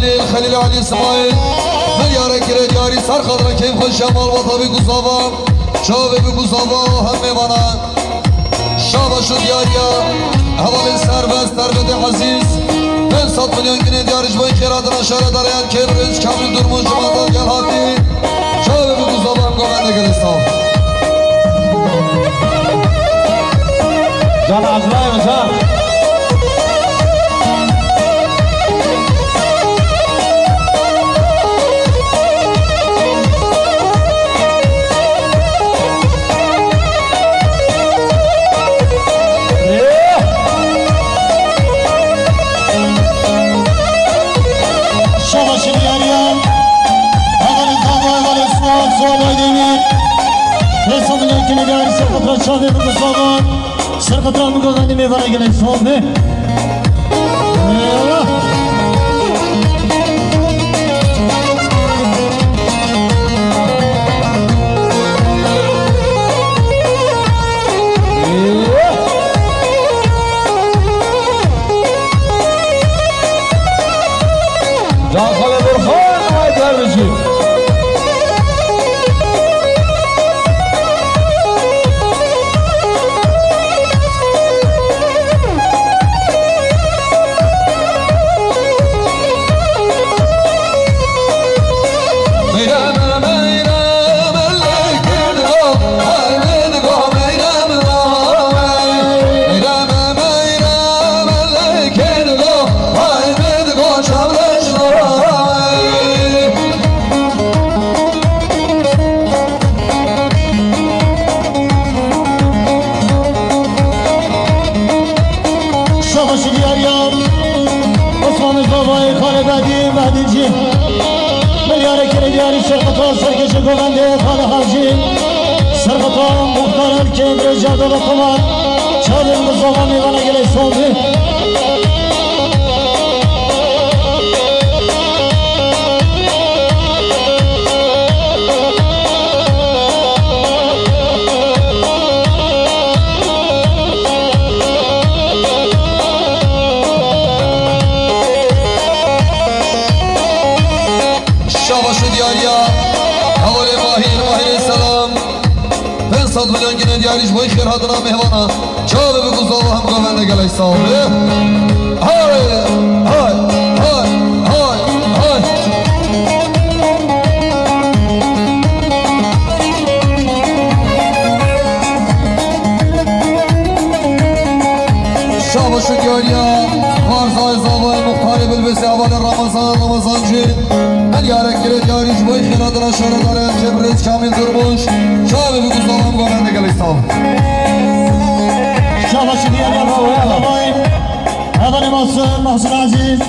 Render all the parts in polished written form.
خلیل علی اسماعیل میاره گره دیاری سر خضرا کیم خوش شمال و طبی گزاوا شاوه بی گزاوا همه وانان شابه شد دیاریا حوال سربست تربت عزیز 500 میلیون گینه دیارش بای خیراتنا شهر دارین که برز کامل درمون جمعات گل هاتی شاوه بی گزاوا هم گوهنده گلستان جان عبدالله جان شاوه بگذارم سرقطران میگوزنی میبره گلی شاوه جان خاله برخان باید در بشید سرکش گوونده خال حاجی سرقطان مختار کندر جاده و کمار چادر مزاقا میوانه گلی سومه صد میلیون گینه دیاریش بای خیر هاتنا مهوانا چاوه بگو زاوه هم گوونده گلی ساوه های های های های های شاباش دیاریا خارزای زاوه مختاری بلبسی اول رمضان جی من یارک گره دیاریش بای خیر هاتنا شهر داره جبریز کامل درموش شابه بگو زاوه هم گوونده گلی ساوه شاباش دیاریا باوی اول محسن عزیز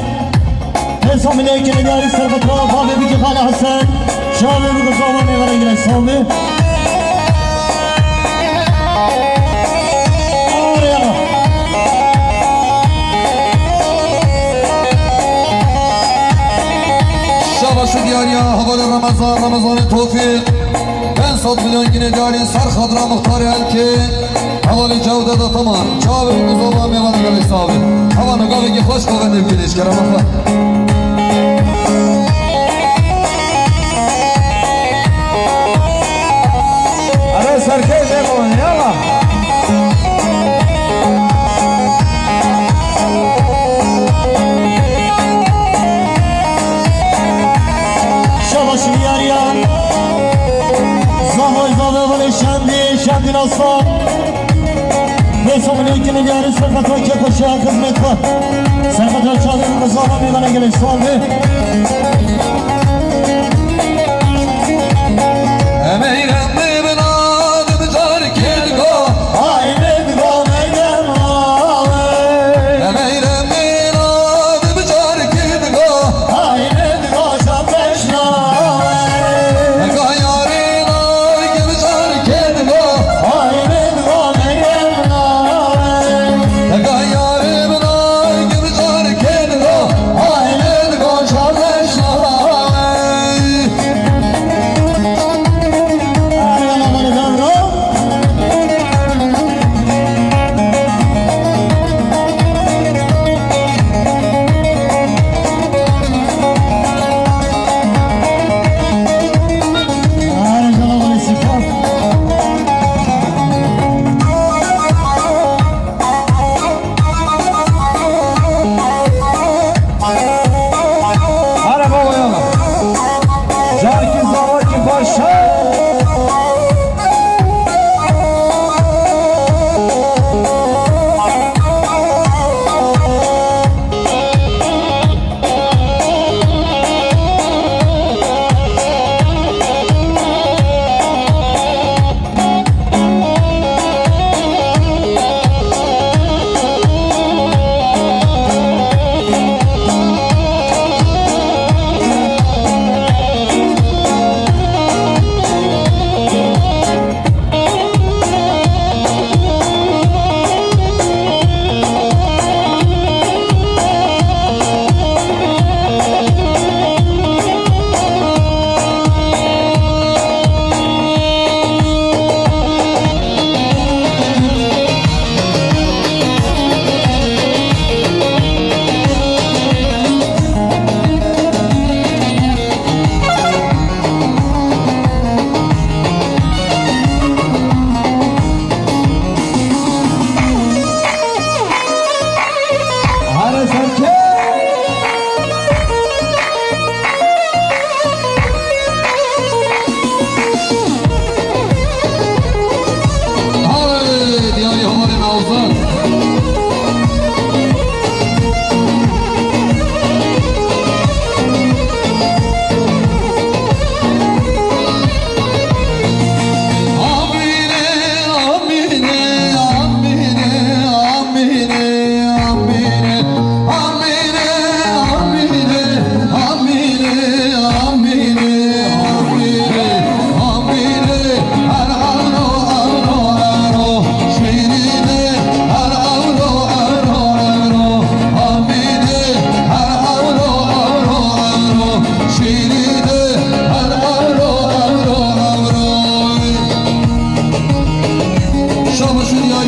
حسام لیکن دیاری سربطرا باوی بگی خاله حسن شابه بگو زاوه میبره گلی ساوه شو دیاریا حوال رمضان توفیق 500 میلیون گینه دیاری سر خضرا مختار الکی حوال جوده دا تمام چاوه بگذابا میوانه گلی ساوه حوال نگاه بگی خوش کوگنده بگیدش کرم اخواه اره سرکش اقوان یالا شادی ناصر حسام لیکن دیاری سرقطران که خوشه خدمت با سرقطران چادر مزاقا میبانه گلی ساله امیرم میبناد بجار کلگا آینه بگا میگم امیرم میبناد بجار کلگا آینه بگا شبشنا نگاه یاری نای که بجار کلگا آینه بگا میگم نگاه یاری بنای که بجار کلگا آینه بگا شبشنا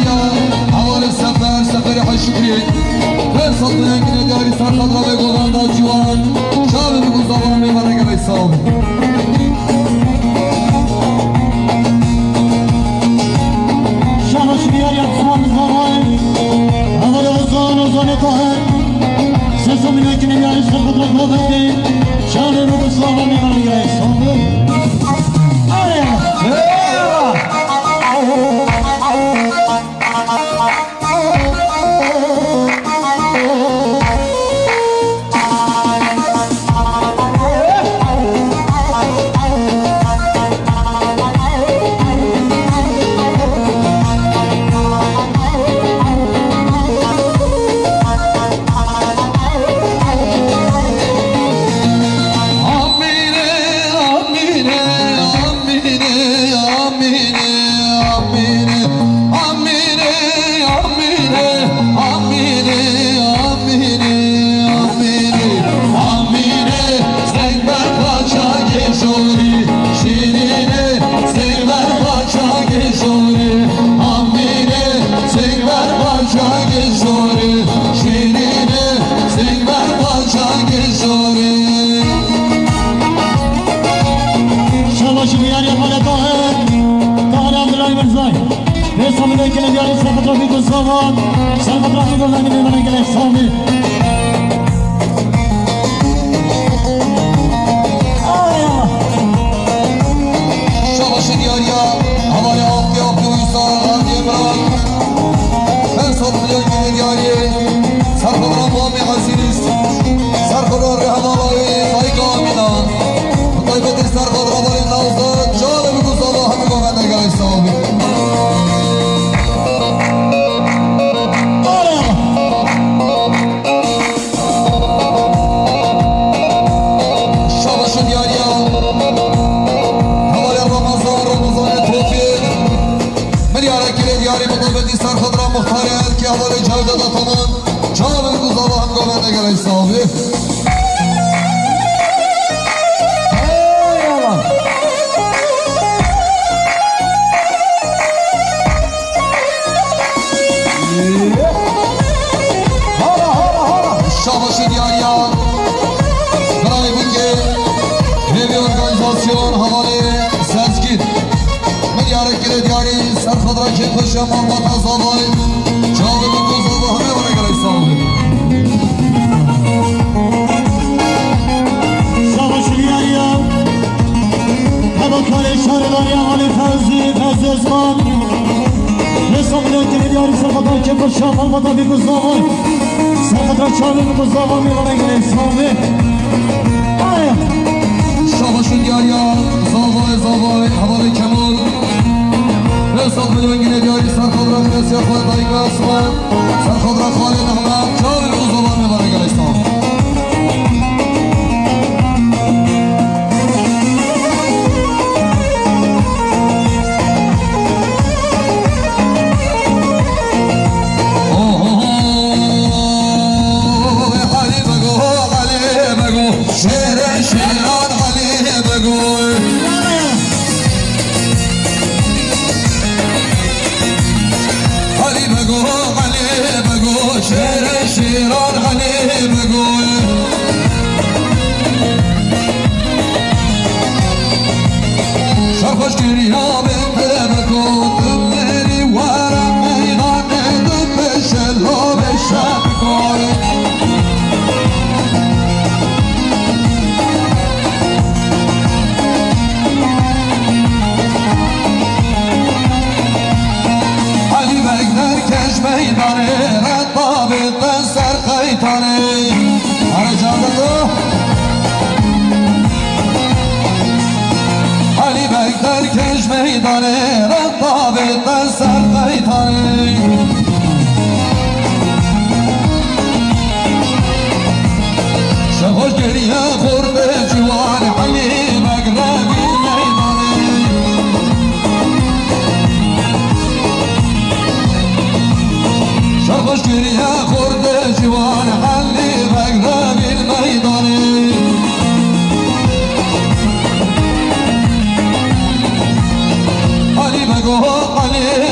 دیاریا حوال سفر حشکری فرصت بلنگین دیاری سرخد را به گلانده جوان شاب بگو زبان میبره گلی سال شابش دیاری اقسام زمان حوال اوزان تاهر سسا بلنگین دیاری سرخد را گلانده شاب بگو زبان میبره گلی سال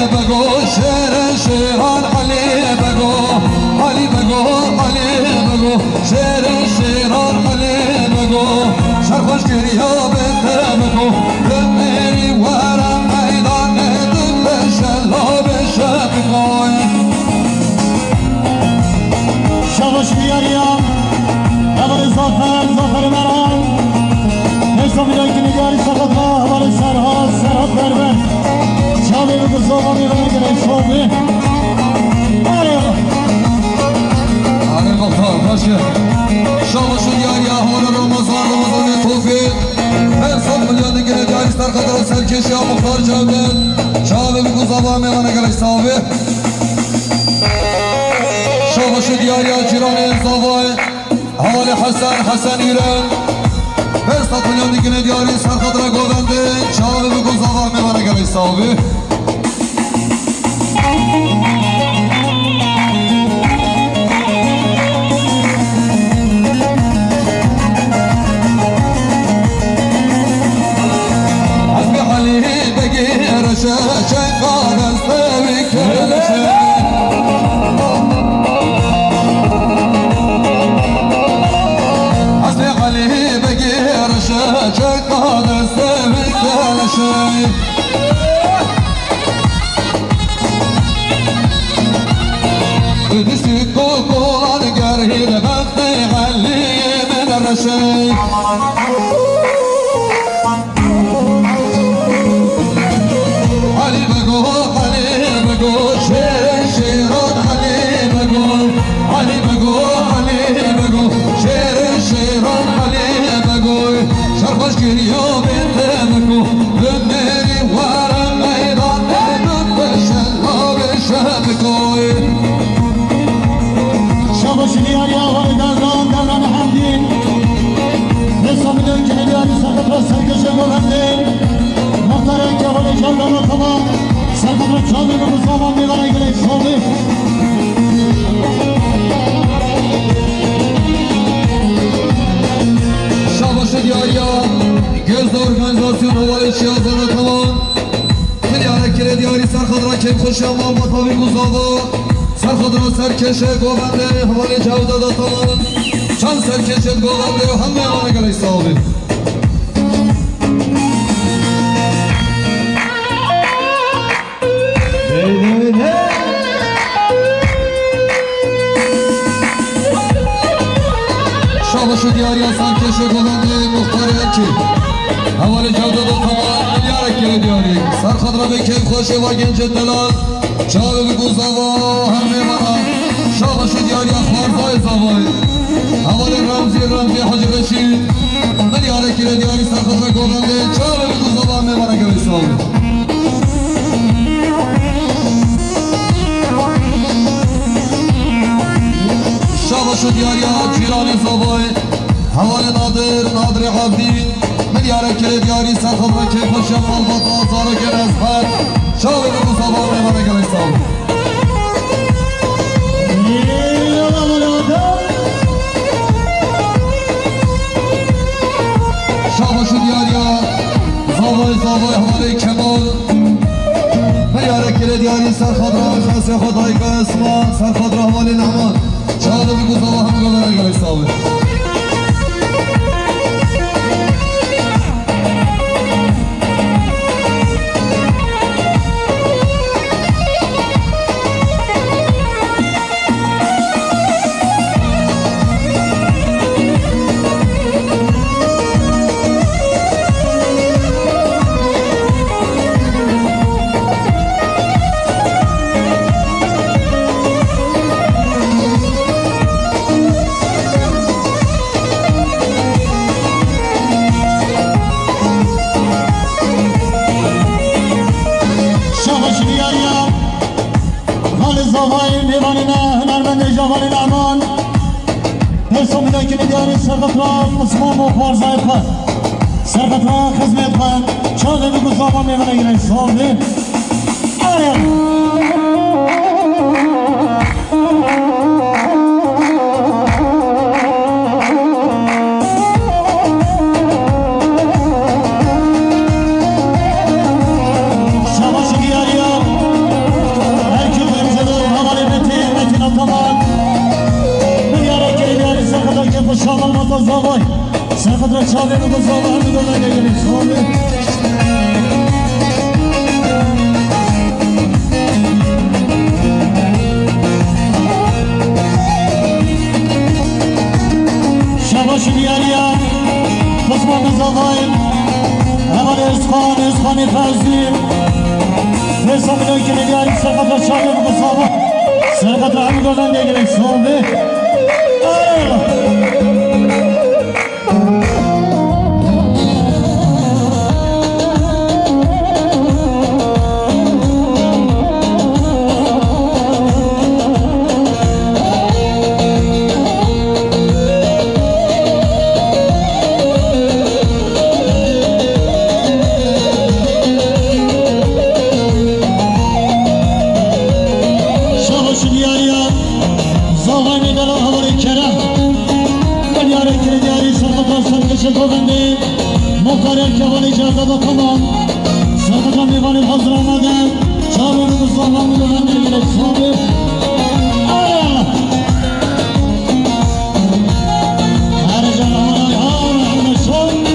بگو شعر سرخوش گریا بده بخو دنری ورم میدان دل شلاب شبقای شباش بیاریم اول زافر مران نشتا میدن که نگاری سقط ها اول سرها سرها بربر شابه بگو زوبا میبرن گره شابه آره مختار باشه شما شد یاری احوال رمضان توفیق هر میلیون دیگه جاری سر خطر سرکشی ها مختار جودت شابه بگو زبا میمانه گلش صحابه شما شد یاری اچیران انصافای حوال حسن ایران هر میلیون دیگه جاری سر خطر گوونده شابه بگو زبا میمانه گلش صحابه سرکشه گوونده حوالی جوده داتمان چند سرکشه گوونده و همه امانه گلی صحابه شاباشو دیاری سرکشه گوونده مختار اکی حوالی جوده داتمان ملیاره کلی دیاری سرخد را به کیف خوشه و گنج دلال شابه بگو زوا همه امانه شاباش دیاری اخبارزای زوای حوال رمزی حاج رشید من یاره کره دیاری سرخط گوونده شابه بگو زوا میمانه که بساوی شاباش دیاری چیران زوای حوال نادر عبدی من یاره کره دیاری سرخط که خوشم البات آزارو که نزفت شابه بگو زوا میمانه که بساوی شاباش دیاریا زاوای حوالی کمال میاره کل دیاری سرخاد را خاص خدای که اسمان سرخاد را حوالی نمان شاده بگو زاوا همگاه برگاه حسابه سرخط را مسلمان و خوارزای خواهد سرخط را خزمت خواهد چاقه بگو زامان میمونه گره سالده خاطر چاوی و گزاوه همه دولت گلی صحابه شباش بیاریا بزمان نزاقای اول ازخانی فرزی حساب میدونی که نگاری سرقت چاوی و گزاوه سرقت همه دولت گلی صحابه مختار ارکبان اجازه دا تمام صدقا میوان حضر آمدن چاوی رو مصطفا میدونن نگیره صحابه هر جنهای ها رحمه شد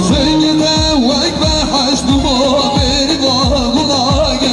Sevgide vek ve haşnumu bir bağına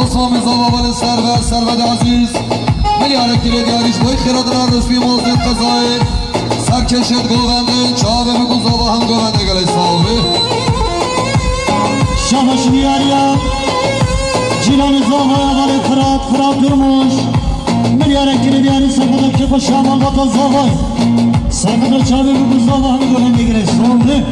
عثمان مزاوا ولی سرود عزیز ملیاره کلی دیاریش بای خیرات را رسمی موزد قضای سرکشت گوونده چابه بگو زاوا هم گوونده گلی صاحبه شاباش دیاریا جیلان زاوا ولی فراد durmuş ملیاره کلی دیاری سرکده که با شامال باتا زاوای سرکده چابه بگو زاوا هم گوونده گلی صاحبه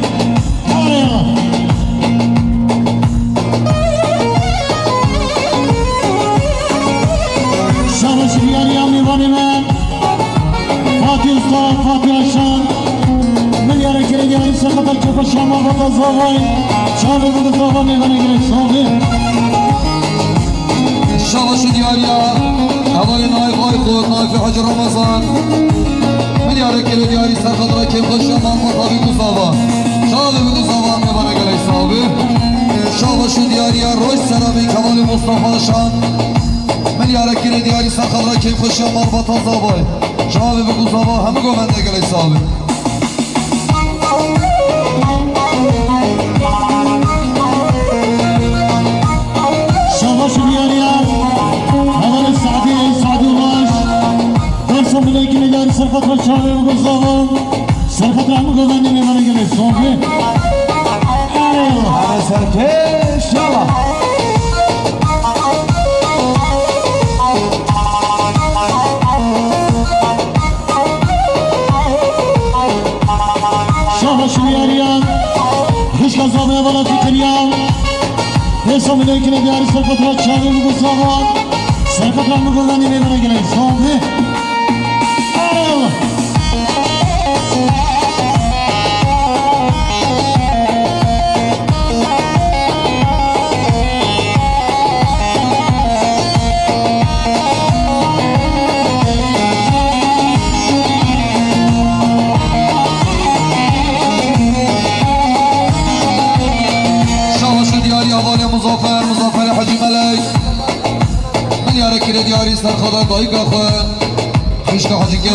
شاباش دیاریا میوانی من Fatih Usta, Fatih Aşan Milyara kere gelip sakata çöpe şama bata zavay Çağrı bunu zava meyvene gerek sahibi Şavaşı diyarya Havali naif aykut, naifi Hacı Ramazan Milyara kere diyari sakata kem kaşama bata bir kuzava Çağrı bunu zava meyvene gerek sahibi Şavaşı diyarya Roş Seramik Havali Mustafa Aşan Milyara kere diyari sakata kem kaşama bata zavay Çağrı bunu zava hem gövende gerek sahibi Şavaşı diyarya Havali Sa'di Ulaş Derso bilekini gelip sarkata çağrı bunu zava Sarkata mı güvenli meyvene gerek sahibi Ana serkeş yala Şavaşı diyarya Hiç kazanmaya bana fikir ya Derso bilekini gelip sarkata çağrı bunu zava Sarkata mı güvenli meyvene gerek sahibi مظافر حاجی ملک ملیاره کلی دیاری سرخدا دایی که خواه خیشک حاجی که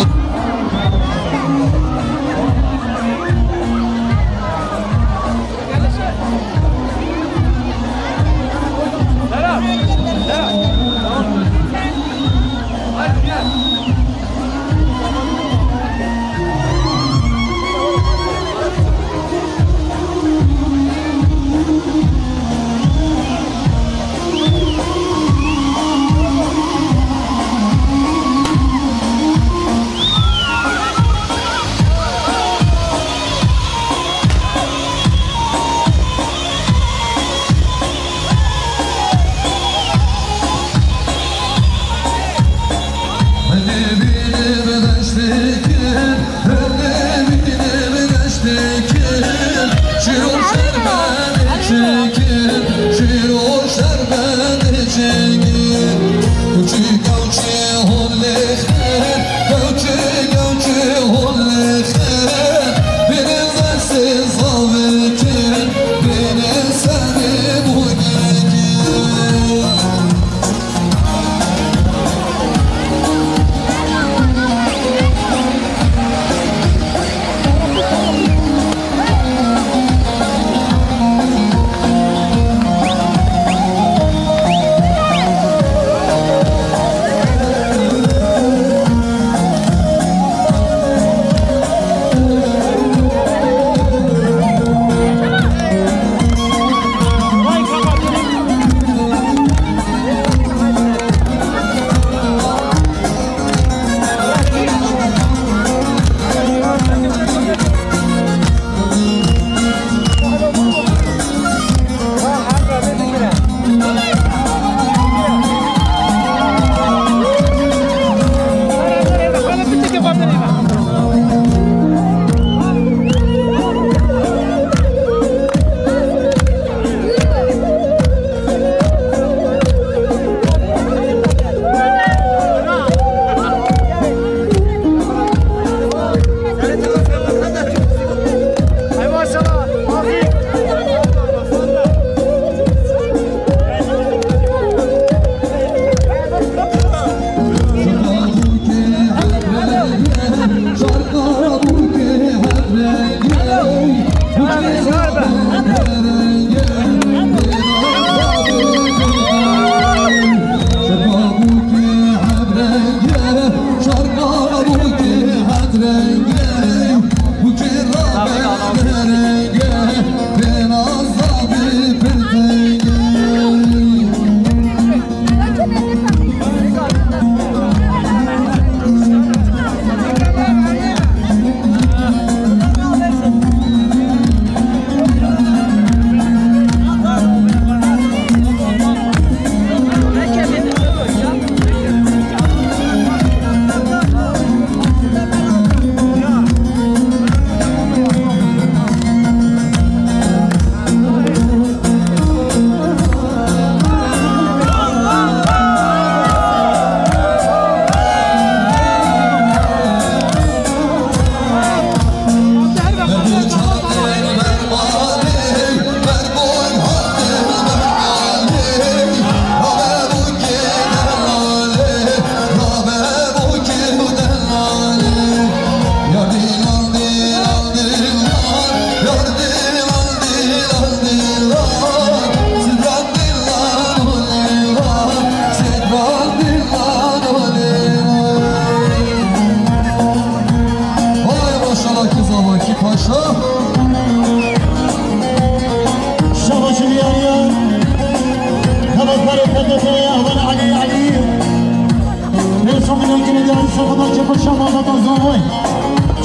Şamada da zavay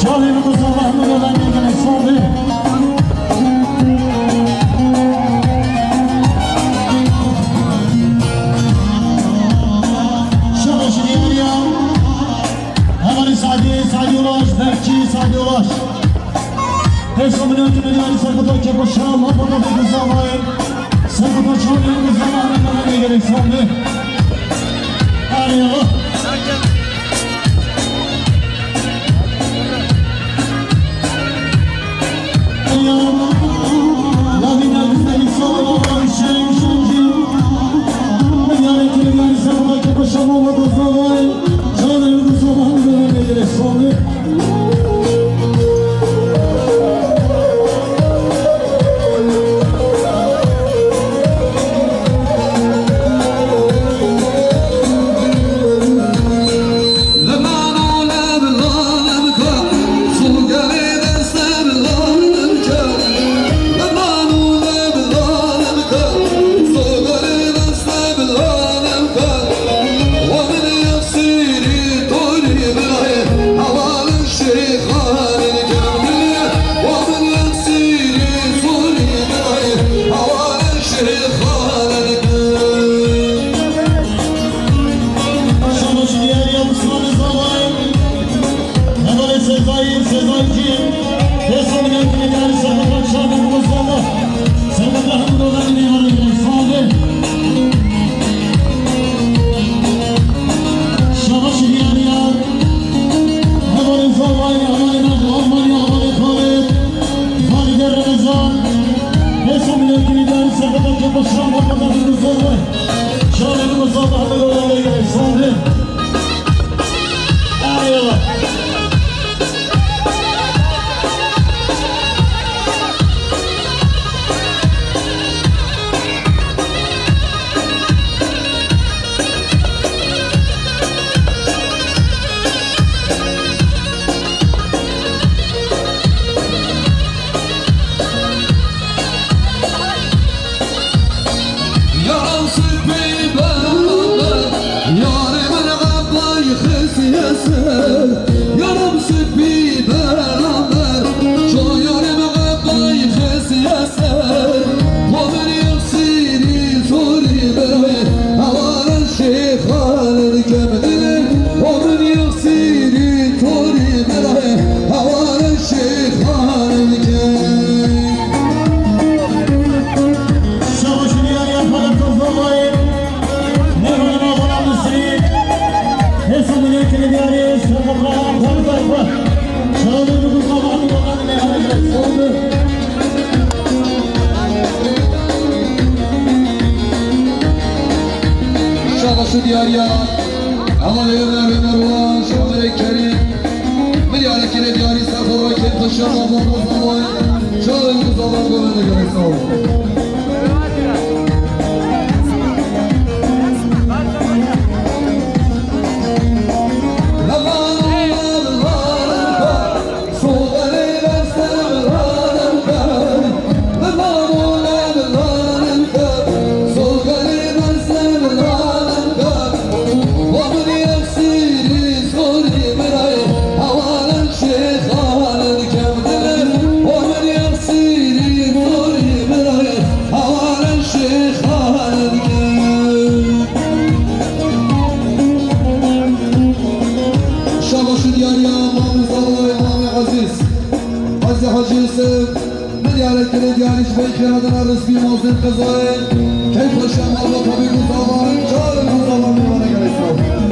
Çalıyı bu sabah mı yolan yegene sordu Şabaşı diyor ya Hemen Sadi Ulaş, Berkçi Sadi Ulaş Peşkamın ötünü yani Sarkıta Kekoşam Hapata bir zavay Sarkıta çalıyı bu sabah mı yolan yegene sordu Arıyor Şabaşı diyar ya Aman evler ulan Şamere kerim Milyar kere diyari sakıra kem taşıyan Allah'ın zaman Şahın kuzalar gömene gerek sağ olun Adına rızkı mazlum kazayı Keyf aşam Allah tabi bu zaman Çağırın bu zaman bana gerek sağ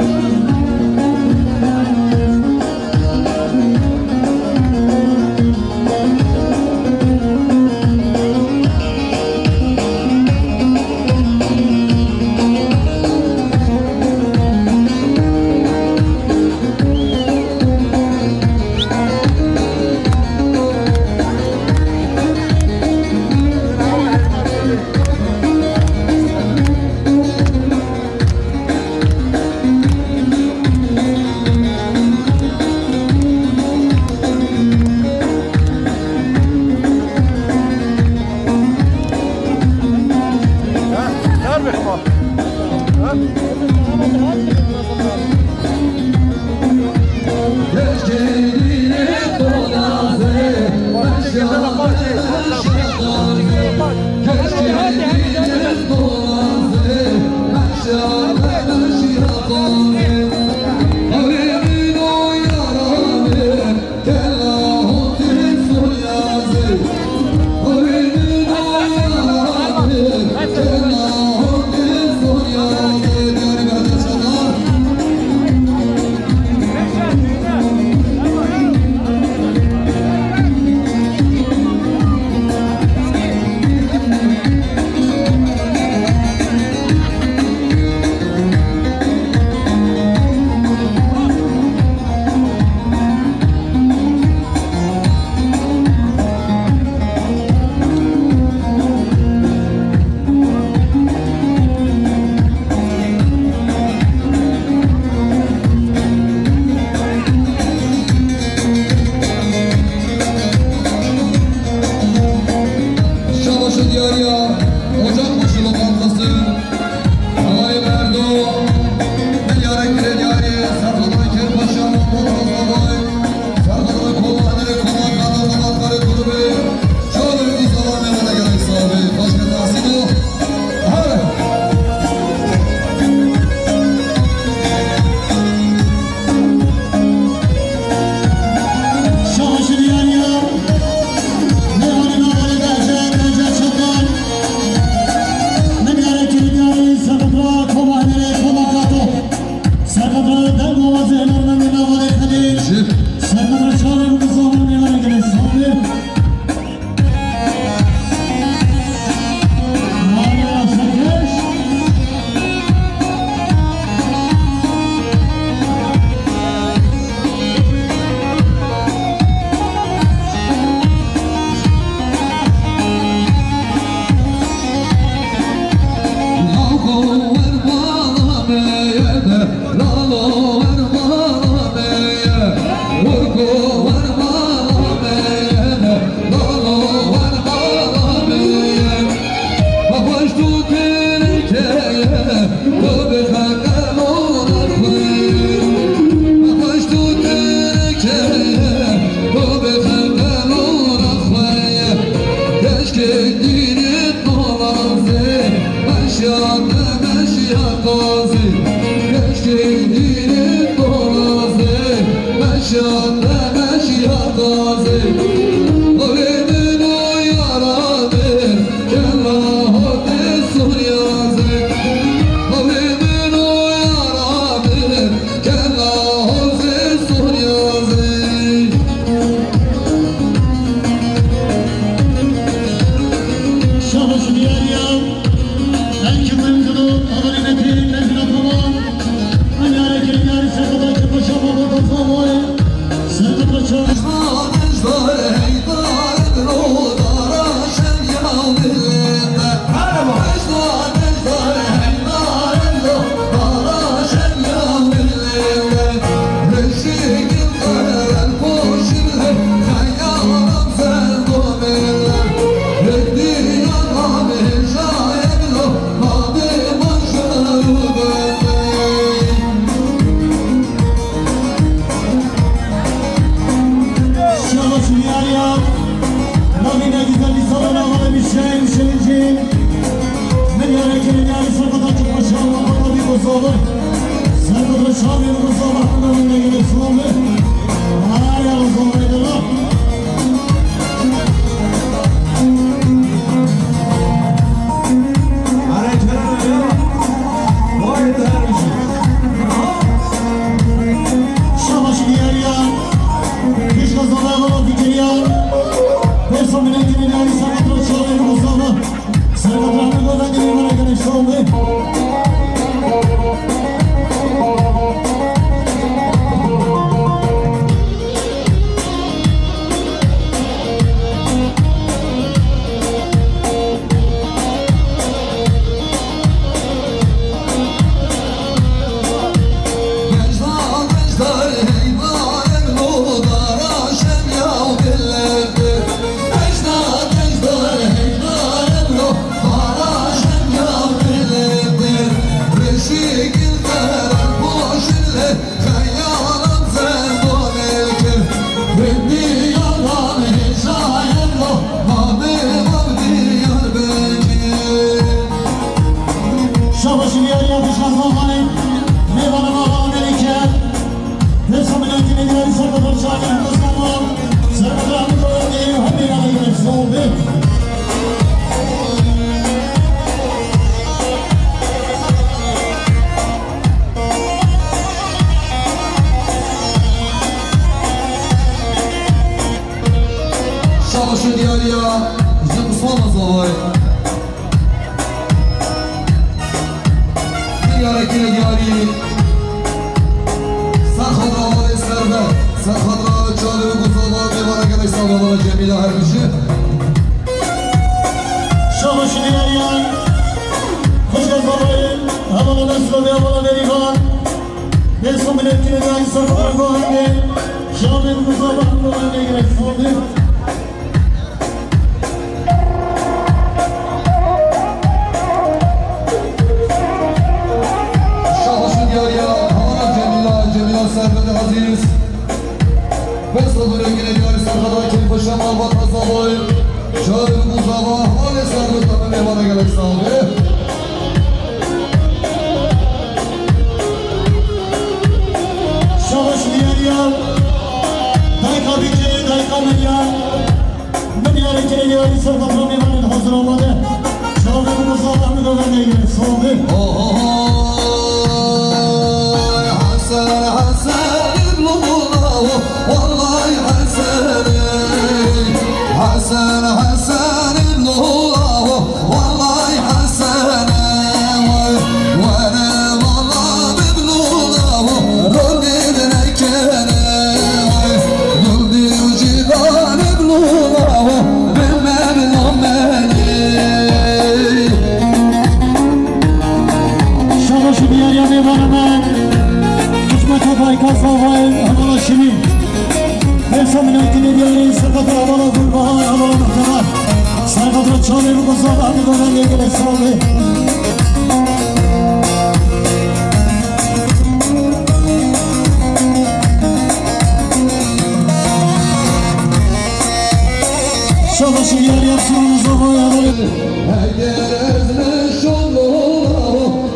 eğer ezmiş olur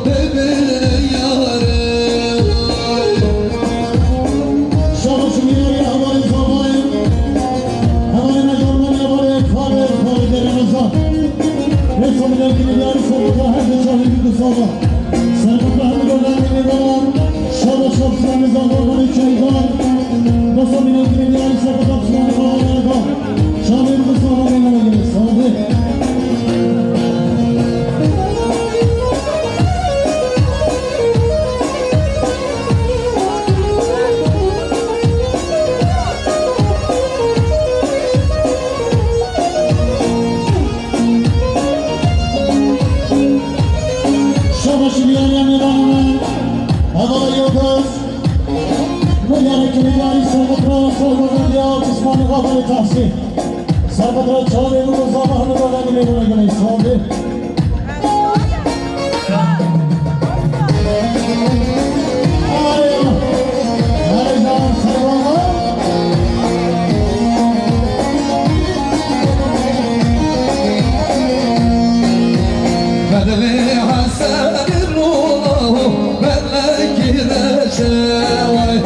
birbirine yarı. Şabaşım yer yavarı zamayı Havarına görmen yavarı kare kare deremeza Resam dergini yarı sabıta her de çahili kısaba Serkutla hem göndermini dalan Şabaş kapsılarını zamanları çaydan Resam dergini yarı sabıta kısmanı kalanlara kal Çahili kısaba meydana gelir sahibi Şabaşı bir yerine rağmen Havalı yıldız Mülyarıkini yari Sarbatıra Sormadan ya Kısmanı havalı tahsil Sarbatıra çağırıyor bu zamanı da beni buna göre İslam'dı Heyecan sarılanlar Bedeli Hasan'ın ruhu benle gireşevay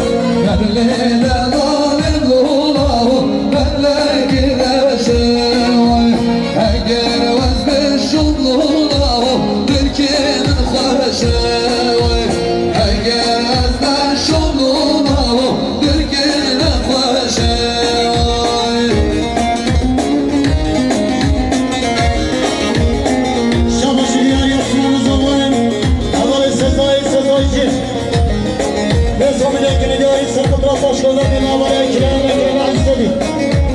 Bedeli Lelan'ın ruhu benle gireşevay Eğer vazgeç ruhu Türkiye'nin hoşevay Eğer vazgeç ruhu Türkiye'nin hoşevay Şabaşı bir yer yapsınız zamanın Havalı sezai Ve sonundakini diyor Sarbatıra başkalarının havaya kiranına istedi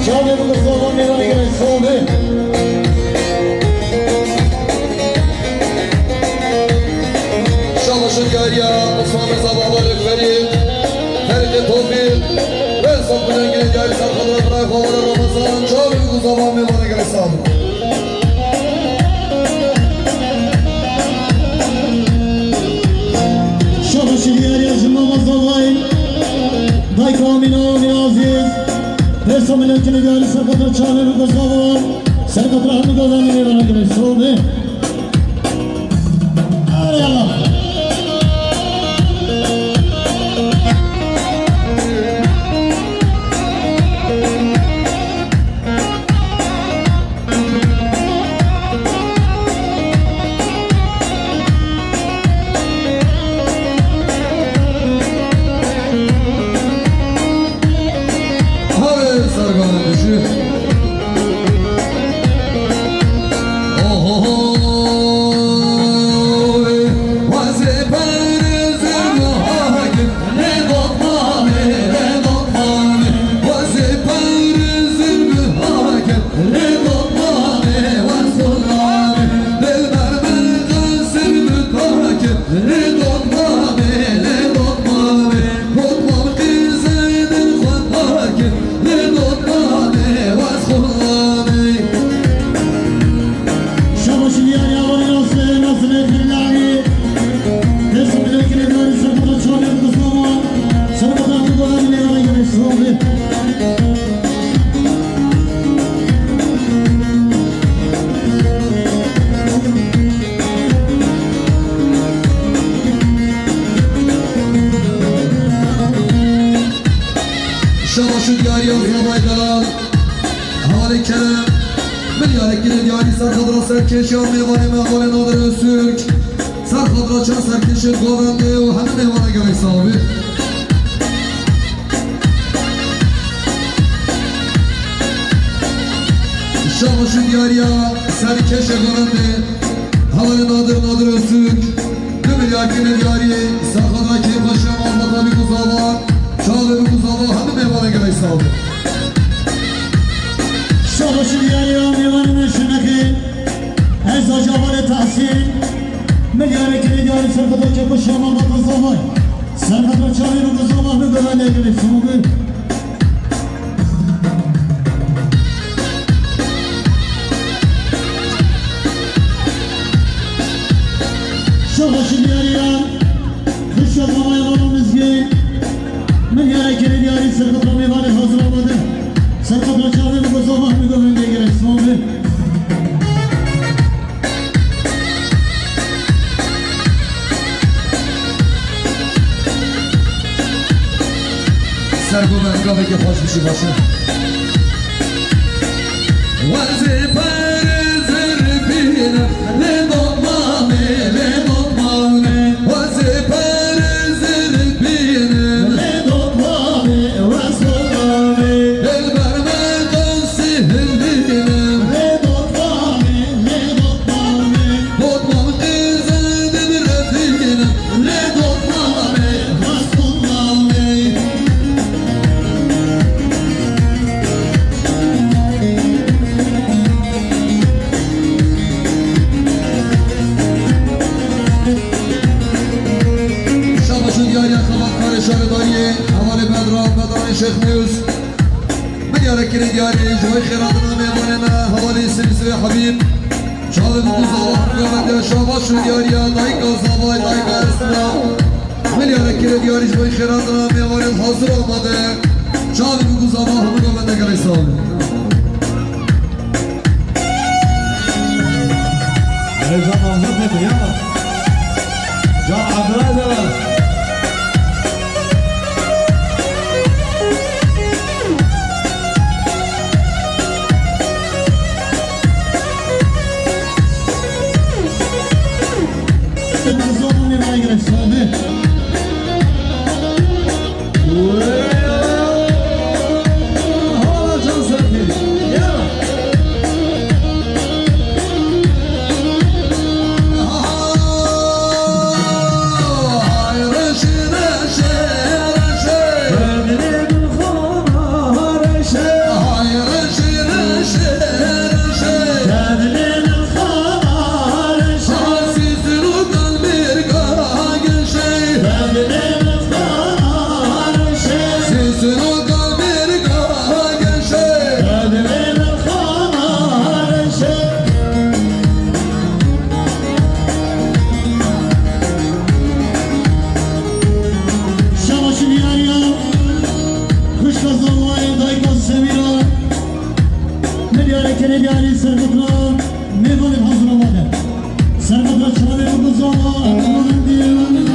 Çağrı bu kızlardan meydana gelen sahibi Şabaşı diyariya Osman Sabahlar Ekberi Terke Tofil ve Sabılan Gine Diyari Sarkadra Bırak Havalar Ramazan Çağrı bu zaman mevana göre sağlık Şabaşı bir yer yazılmamaz olayın Day kamina aziz Ve sonundakini diyor Sarbatıra çağrı bu kızlardan Sarbatıra hamı kazanı meydana gelen sahibi Hadi Allah Hadi sarganın düşü Şabaşı bir yer yavarı nasıl etkilerdi Ve sonundakini diyor Sarbatıra çağrı bu kızlardan Sarbatıra hamı kazanı meydana gelen sahibi Şabaşı diyariya Zabaydalar Havale Kerem Milyarek Gine Diyari Sarkadra Serkeş Ya Mevane Mevane Nadir Öztürk Sarkadra Çan Serkeş'in Govende O hemen mevana göre sahibi Şabaşı diyariya Serkeş'e Govende Havale Nadir Öztürk Milyarek Gine Diyari Sarkadra Keyif Paşa Mahmut Abi Kuzava Çağlı Kuzava hemen mevana göre sahibi Şabaşı bir yer yavarı meşhuraki Ez acabale tahsil Milyarikini diyor Sarbatıra çakışa Mahmut Zavay Sarbatıra çağrı bu kızlardan bir görenle gelip sahibi Şabaşı bir yer ya Kış yapmamaya varmamız ki Milyarikini diyor Sarbatıra meyvani hazır olmadı Sarbatıra çağrı bu kızlardan bir görenle gelip sahibi سرگو منگاه بگه خوش بشی باشه وزی پرزر بینم لدامامه لدامامه وزی پرزر بینم لدامامه وزدامامه دلبر مردان سهل بینم لدامامه لدامامه دادمام قیزدم رفینم لدامامه وزدامامه شابشون یاری خلافکار شارداری حوال بدران شیخ نیوز ملیاره کرد یاری جوی خیراتنا میمانه حوالی سلسل حبیب شابه بگوزا قیامت شابشون یاری دایک آزابای دایک اسلام ملیاره کرد یاری جوی خیراتنا میمانه حاضر آمده شابه بگوزا با همون آمده گلی ساله جان نامزد بده یا جان عبدالله زودونی نگیره ساده حالا جان سرکی یا yani Servet'la ne böyle hazır olmadı. Servet'la çalıyor bu zaman. Onun diyelim.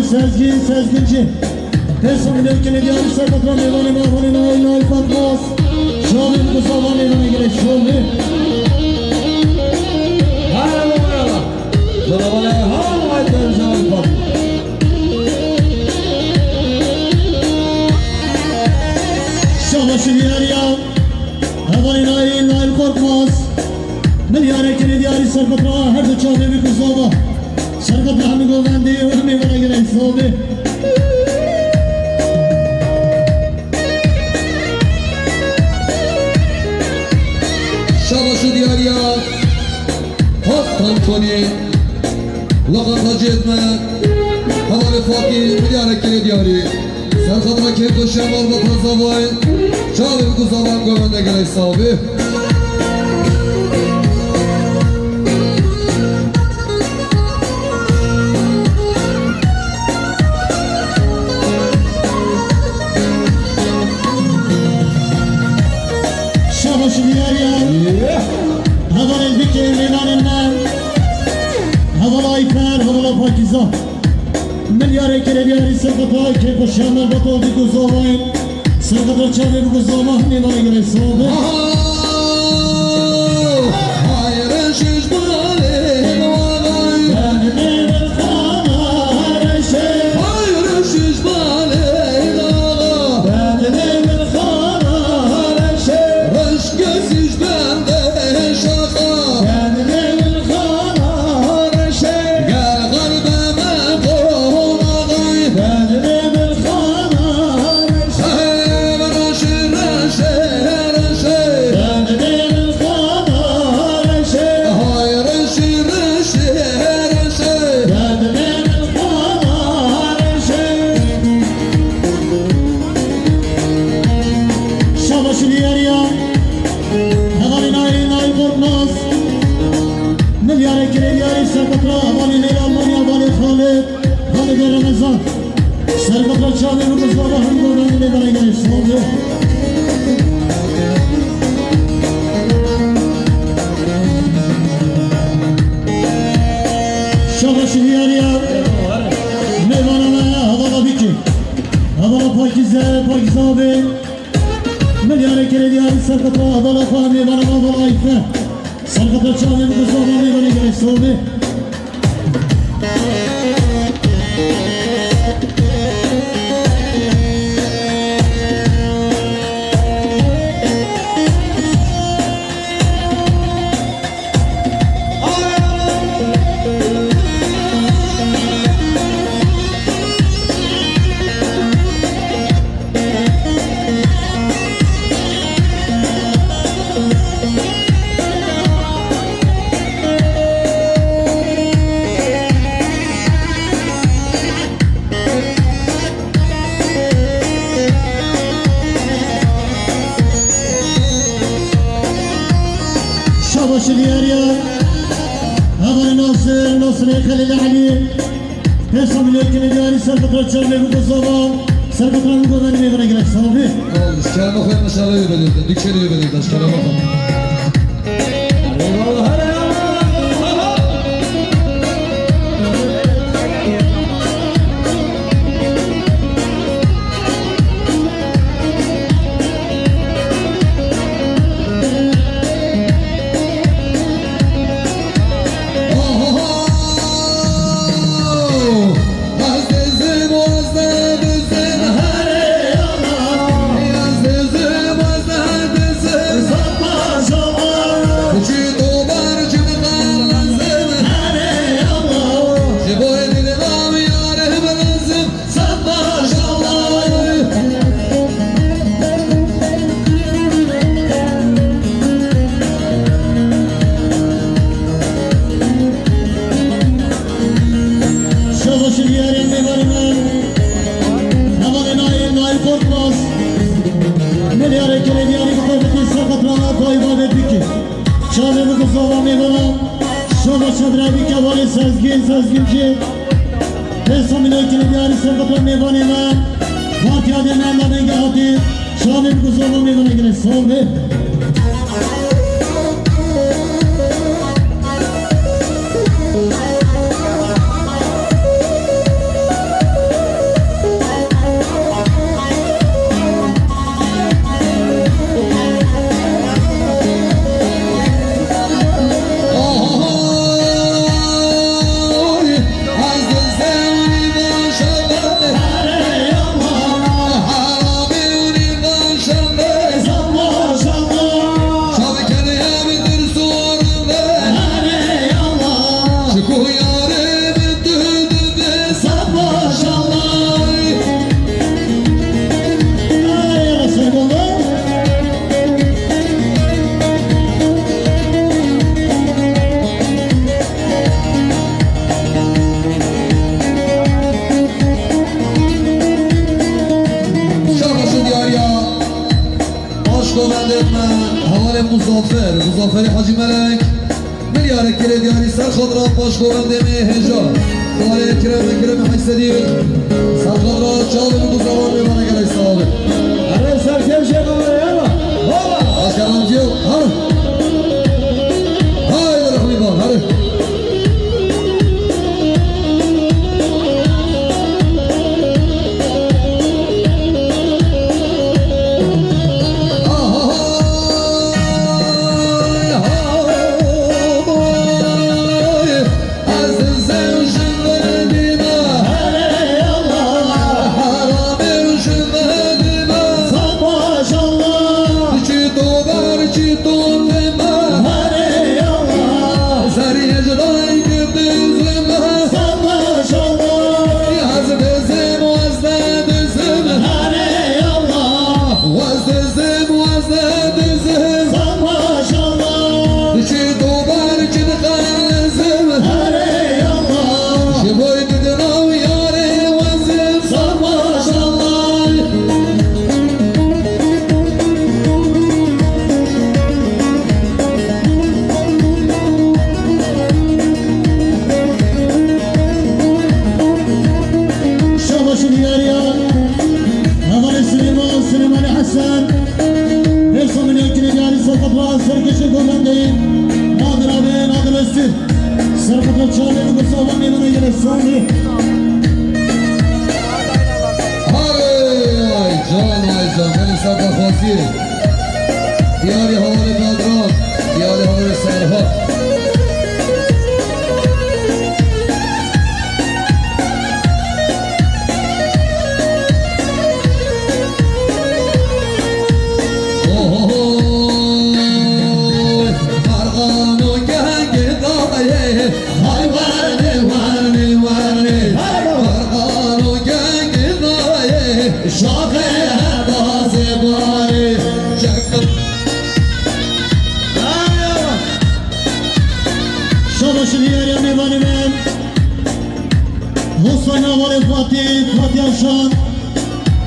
Sezginci Teslim ülkeni diyarı sakatla meyvanı mahvolina ilahi fatmaz Şovim kusava meyvana gerek şovi Hala mağrala Zalabalaya hala etler şovim fatmaz Şavaşı diyar ya Havalina ilahi korkmaz Milyar ekini diyarı sakatla her de çavde bir kusava Sarkat rahmi govendi meyvana gerek şovi Şabaşı diyar ya Hak Antoni Lakan hacı etme Havali Fatih Milyar ekini diyarı Serkadına keyif koşan var vatan zavay Çağır kuzavan gövende gerek sahibi Şabaşı diyar ya Haval dike meyvanından Haval ayfer, haval pakiza Milyar ekere diyarı sakata Keyif koşanlar vatan bir kuzavayın Sakata çağır kuzava meyvana gerek sahibi Hayır şişmali Hayır şişmali Serkatlar çağırır kızlara hangi oranı ne bana gerek soğudu Şabaşı diyar ya Meyvanana havala biki Havala pakize abi Milyar ekere diyar serkatlar havala fa meyvanana havala ife Serkatlar çağırır kızlara ne bana gerek soğudu Şabaşı diyar ya Havar Nasır Khalil Ali Hesam ilekini diyarı Serkatlar çağırır bu kuzava Serkatlar bu kadar meyvana gerek sahibi Olmuş kelime koymuş alıyor belirdi Dükçeli belirdi aşkına bakın Eyvallah Sezginci Teslim ülkeni diyarı serkatlar meyvanına Fatih ademlerle mengahati Şahmet kuzulu meyvana gerek sahibi حوال مزافر حاجی ملک ملیاره کره دیاری سر خود را باش گوهم دمی هجا حوال کرم حیثدی سر خود را چاوه بگو زمان بمانه گره صحابه اره سر کم شیخ باره یارا بابا از کردم جیو هره های در رحمی بان هره دیاری حوال دادران دیاری حوال سرها مرغان و گنگ دایه های ورنه ورنه ورنه مرغان و گنگ دایه شاقه بازه باره شاباشون یاریم میبانیم حسین آوال فاتی افشان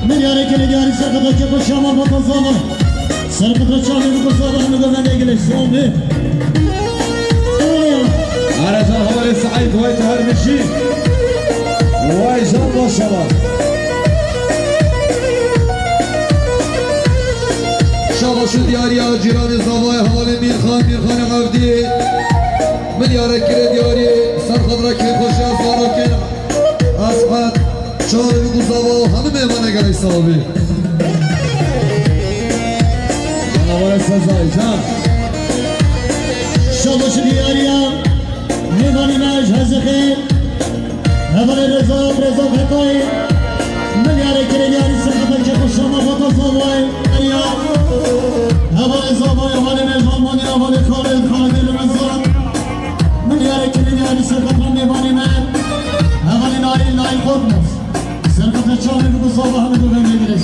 ملیاره که نگاری سرقدر که با شمال با تازاما سرقدر چاقی بکن صابر میگوزن دیگلش سومه عرضان حوال سعید وای تهرمشی وای جان با شما شاباشون دیاری جیران زوای حوال میرخان قفدی ملیاره کره دیاری سر خود را که خوشی از بارو که اسمت چای بگو زوا همه میمانه گره صحابی جنوار سزای جان شاباش دیاریم میبانیمش هزخی اول رضا فکایی ملیاره کره دیاری سرقدر که خوش شما با تازاوای اول زوای حال مهمانی اول خالد رمضان ملیاره که دیاری سرقدر میبانیم اول نایل خودمز سرقدر چاله بگو صابه همه دو بهم میگیرش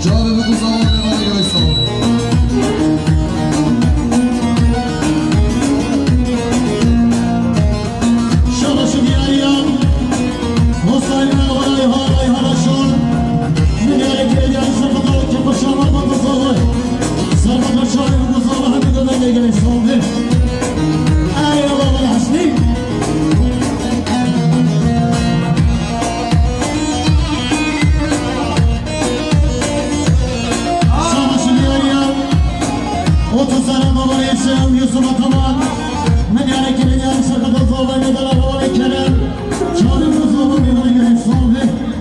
جواب بگو زمان بمانه گره صحابی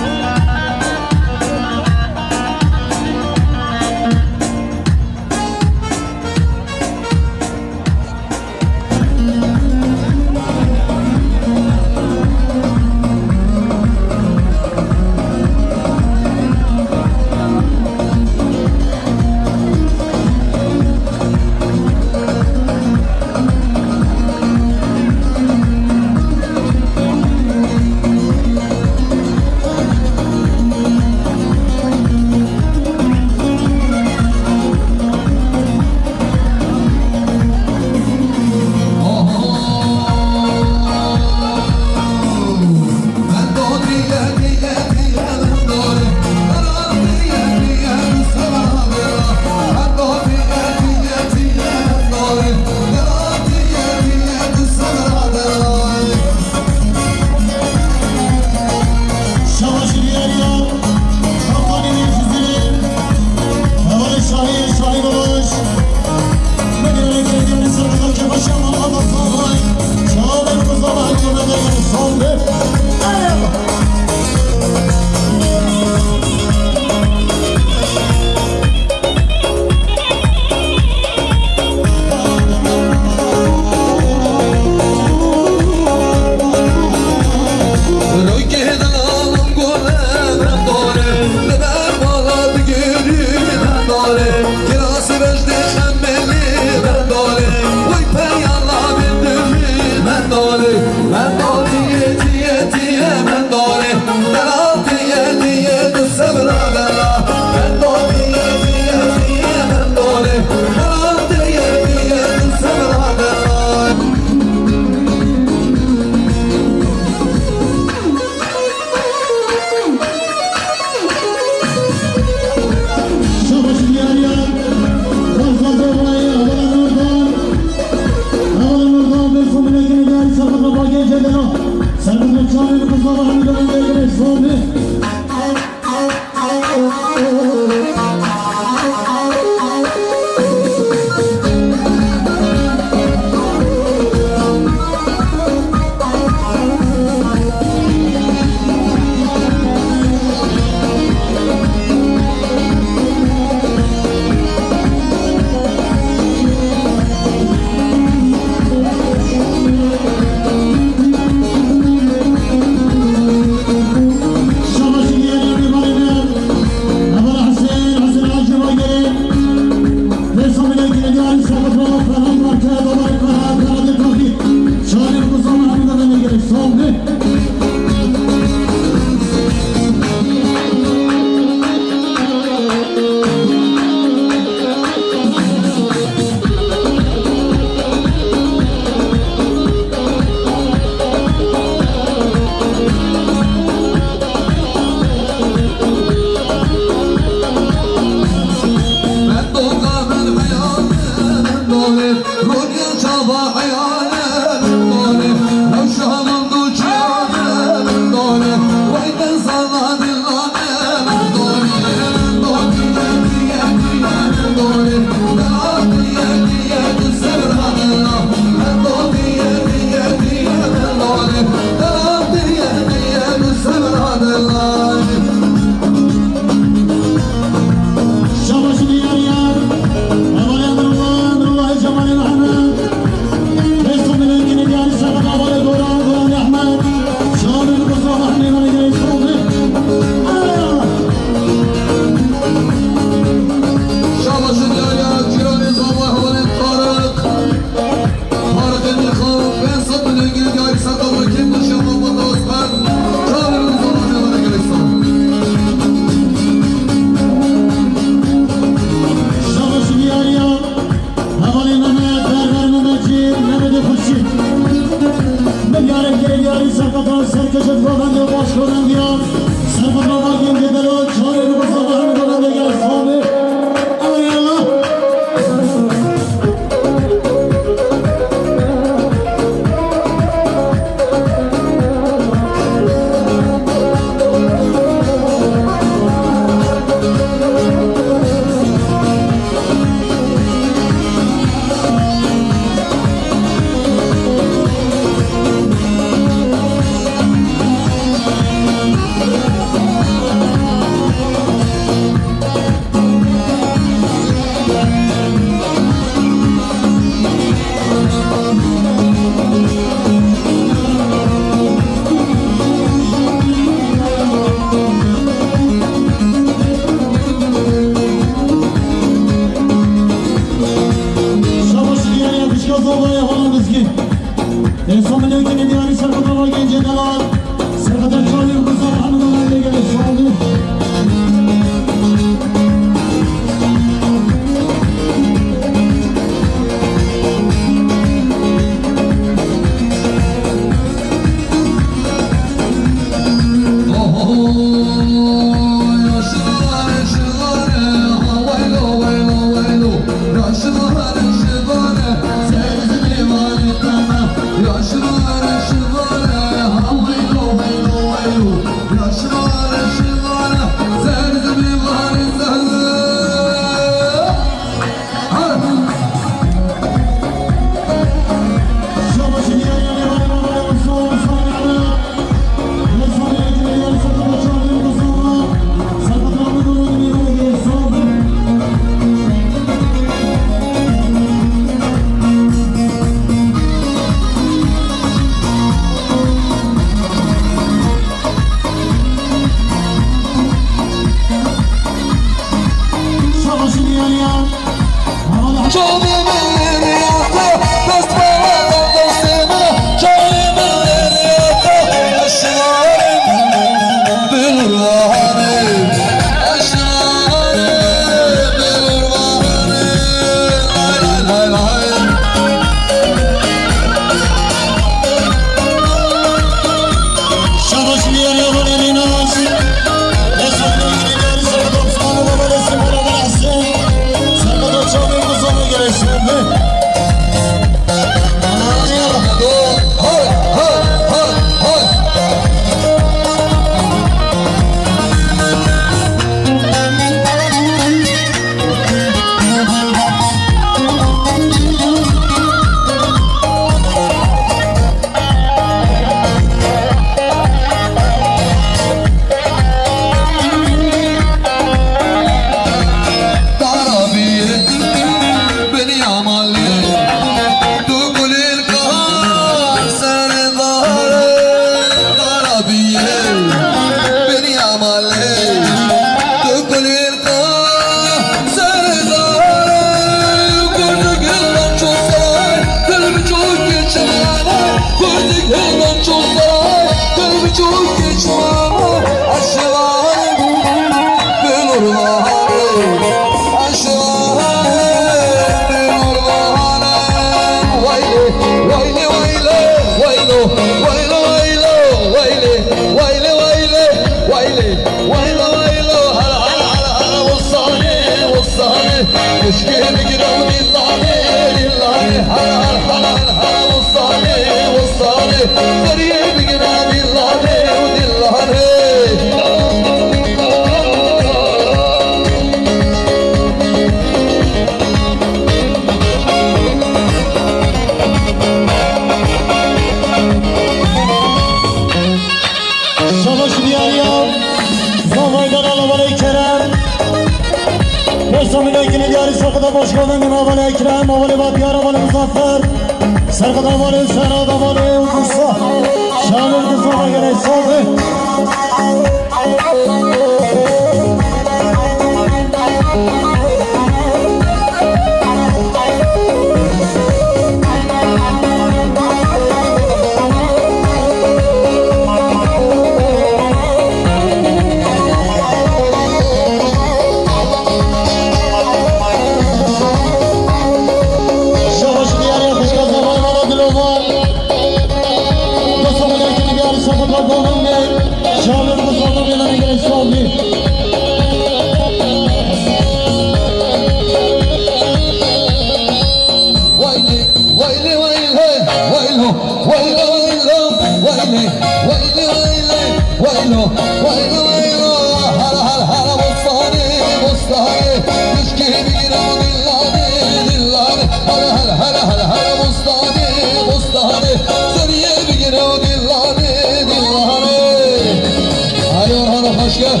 Hoş gel.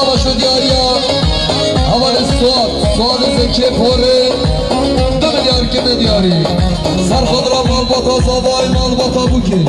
شابش و دیاریا اول سوال زکی پوره 2 میلیارد که دیاری سر خود را مال باتا زابای مال باتا بوکی